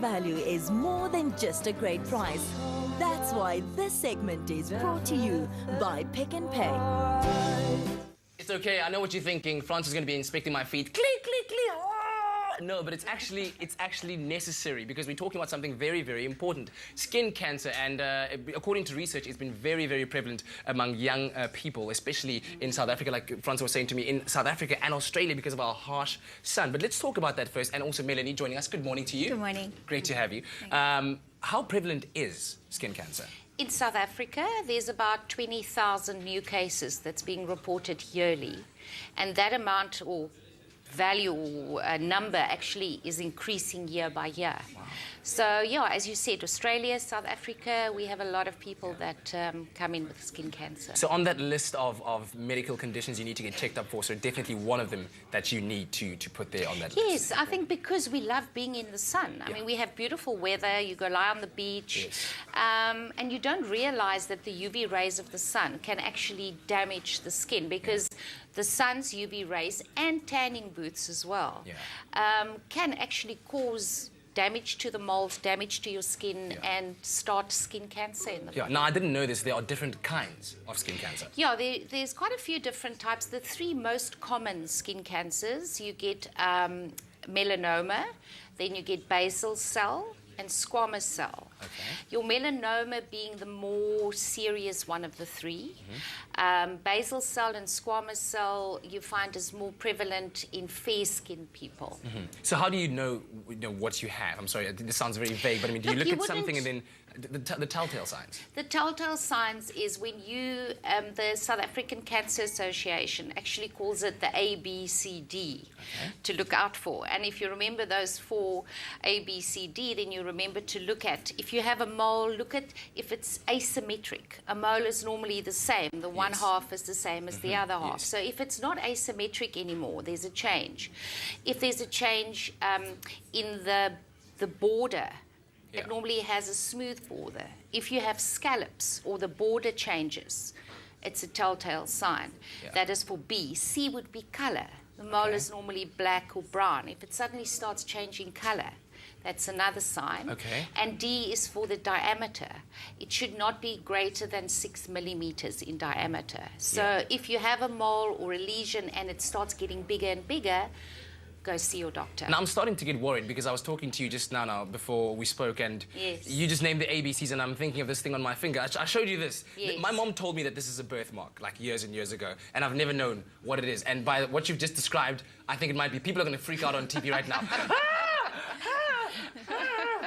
value is more than just a great price. That's why this segment is brought to you by Pick n Pay. It's okay, I know what you're thinking. France is going to be inspecting my feet. Click, click, click. Oh! No, but it's actually necessary because we're talking about something very, very important. Skin cancer, and according to research, it's been very, very prevalent among young people, especially in South Africa, like Franz was saying to me, in South Africa and Australia because of our harsh sun. But let's talk about that first, and also Melanie joining us. Good morning to you. Good morning. Great to have you. How prevalent is skin cancer? In South Africa, there's about 20,000 new cases that's being reported yearly. And that amount or value or number actually is increasing year by year. Wow. So, yeah, as you said, Australia, South Africa, we have a lot of people that come in with skin cancer. So on that list of medical conditions you need to get checked up for, so definitely one of them that you need to put there on that list. Yes, I think because we love being in the sun. I mean, we have beautiful weather, you go lie on the beach, and you don't realize that the UV rays of the sun can actually damage the skin because the sun's UV rays and tanning booths as well can actually cause damage to the moles, damage to your skin, and start skin cancer in the body. Now, I didn't know this. There are different kinds of skin cancer. Yeah, there's quite a few different types. The three most common skin cancers, you get melanoma, then you get basal cell, and squamous cell. Okay. Your melanoma being the more serious one of the three. Basal cell and squamous cell you find is more prevalent in fair-skinned people. So how do you know what you have? I'm sorry, this sounds very vague, but I mean, do you look at something and then the telltale signs? The telltale signs is when you, the South African Cancer Association actually calls it the ABCD to look out for. And if you remember those four ABCD, then you remember to look at, if you have a mole, look at if it's asymmetric. A mole is normally the same. The one half is the same as the other half. So if it's not asymmetric anymore, there's a change. If there's a change in the border, it normally has a smooth border. If you have scallops or the border changes, it's a telltale sign. That is for B. C would be color. The mole is normally black or brown. If it suddenly starts changing color, that's another sign. And D is for the diameter. It should not be greater than 6 millimeters in diameter. So if you have a mole or a lesion and it starts getting bigger and bigger, go see your doctor. Now, I'm starting to get worried because I was talking to you just now before we spoke, and you just named the ABCs, and I'm thinking of this thing on my finger. I showed you this. My mom told me that this is a birthmark, like years and years ago, and I've never known what it is. And by what you've just described, I think it might be. People are going to freak out on TV right now.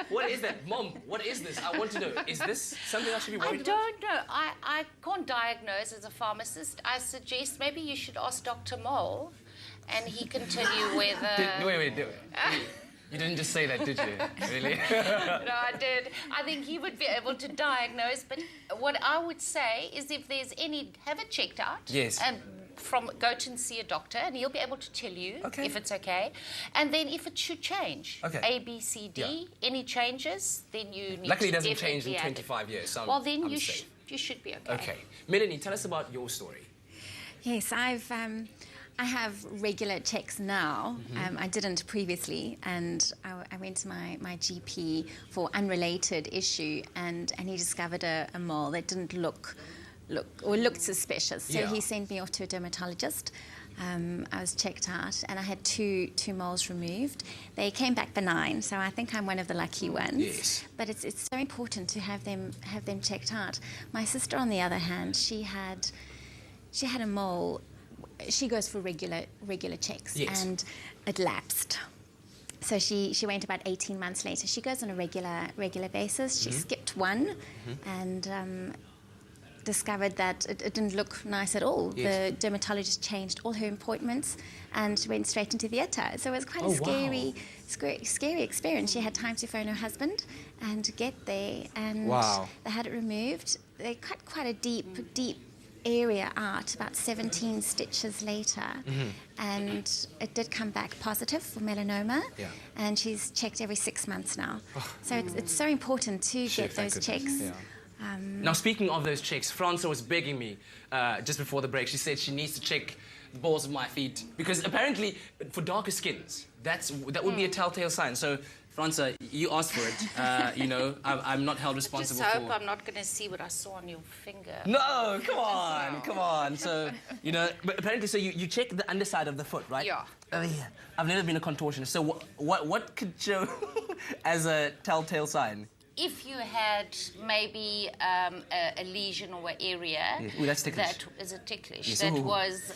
What is that? Mom, what is this? I want to know. Is this something I should be worried about? I don't know. I can't diagnose as a pharmacist. I suggest maybe you should ask Dr. Mole, and he can tell you whether... Wait. You didn't just say that, did you? Really? No, I did. I think he would be able to diagnose, but what I would say is if there's any, have it checked out. Yes. And go to and see a doctor, and he'll be able to tell you if it's okay. And then if it should change, A, B, C, D, any changes, then you need Luckily, to it doesn't change in 25 years, so well, then I'm you safe. You should be okay. Okay. Melanie, tell us about your story. Yes, I have regular checks now. I didn't previously, and I went to my GP for unrelated issue, and he discovered a mole that didn't looked suspicious. So he sent me off to a dermatologist. I was checked out, and I had two moles removed. They came back benign, so I think I'm one of the lucky ones. Yes. But it's so important to have them checked out. My sister, on the other hand, she had a mole. She goes for regular checks, and it lapsed. So she went about 18 months later. She goes on a regular basis. She skipped one, and discovered that it didn't look nice at all. The dermatologist changed all her appointments and went straight into theatre. So it was quite a scary experience. She had time to phone her husband and get there, and they had it removed. They cut quite a deep area out about 17 stitches later, and it did come back positive for melanoma, and she's checked every 6 months now. So it's so important to get those checks. Now, speaking of those checks, Franca was begging me just before the break. She said she needs to check the balls of my feet because apparently for darker skins, that would be a telltale sign. So Franca, you asked for it. You know, I'm not held Just responsible hope for... I'm not going to see what I saw on your finger. No, come on, come on. So, you know, but apparently, so you check the underside of the foot, right? Yeah. Oh, yeah. I've never been a contortionist. So what could show as a telltale sign? If you had maybe a lesion or an area Ooh, that's ticklish. that is a ticklish, Yes. that Ooh. was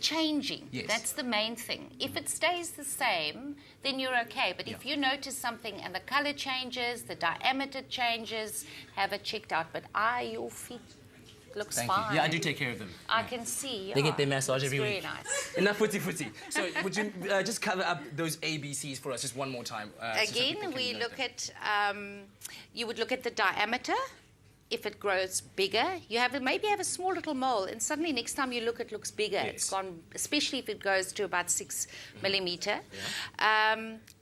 changing. Yes. That's the main thing. If it stays the same, then you're okay. But if you notice something and the color changes, the diameter changes, have it checked out. But your feet looks Thank fine. you. Yeah, I do take care of them. I can see. They get yeah. their massage It's every very week. nice. Enough footy. So would you just cover up those ABCs for us just one more time? So people Again, can we note look them. at, you would look at the diameter. If it grows bigger, you maybe have a small little mole, and suddenly next time you look, it looks bigger. Yes. It's gone, especially if it goes to about 6 millimeter.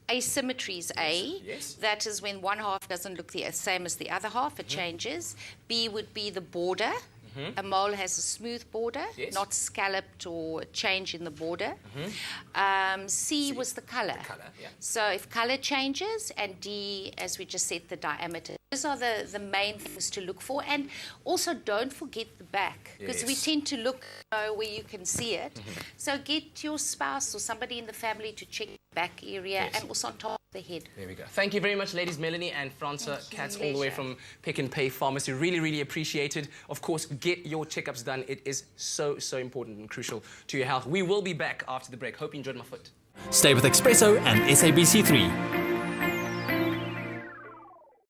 Asymmetry is A. Yes. That is when one half doesn't look the same as the other half. It changes. B would be the border. A mole has a smooth border, Yes. not scalloped or change in the border. C was the color. colour, yeah. So if color changes, and D, as we just said, the diameter. Those are the main things to look for. And also don't forget the back, because we Yes. tend to look where you can see it. So get your spouse or somebody in the family to check the back area Yes. and also on top of the head. There we go. Thank you very much, ladies. Melanie and Franca Katz, all the way Pleasure. from Pick and Pay Pharmacy. Really, really appreciate it. Of course, get your checkups done. It is so, so important and crucial to your health. We will be back after the break. Hope you enjoyed my foot. Stay with Expresso and SABC3.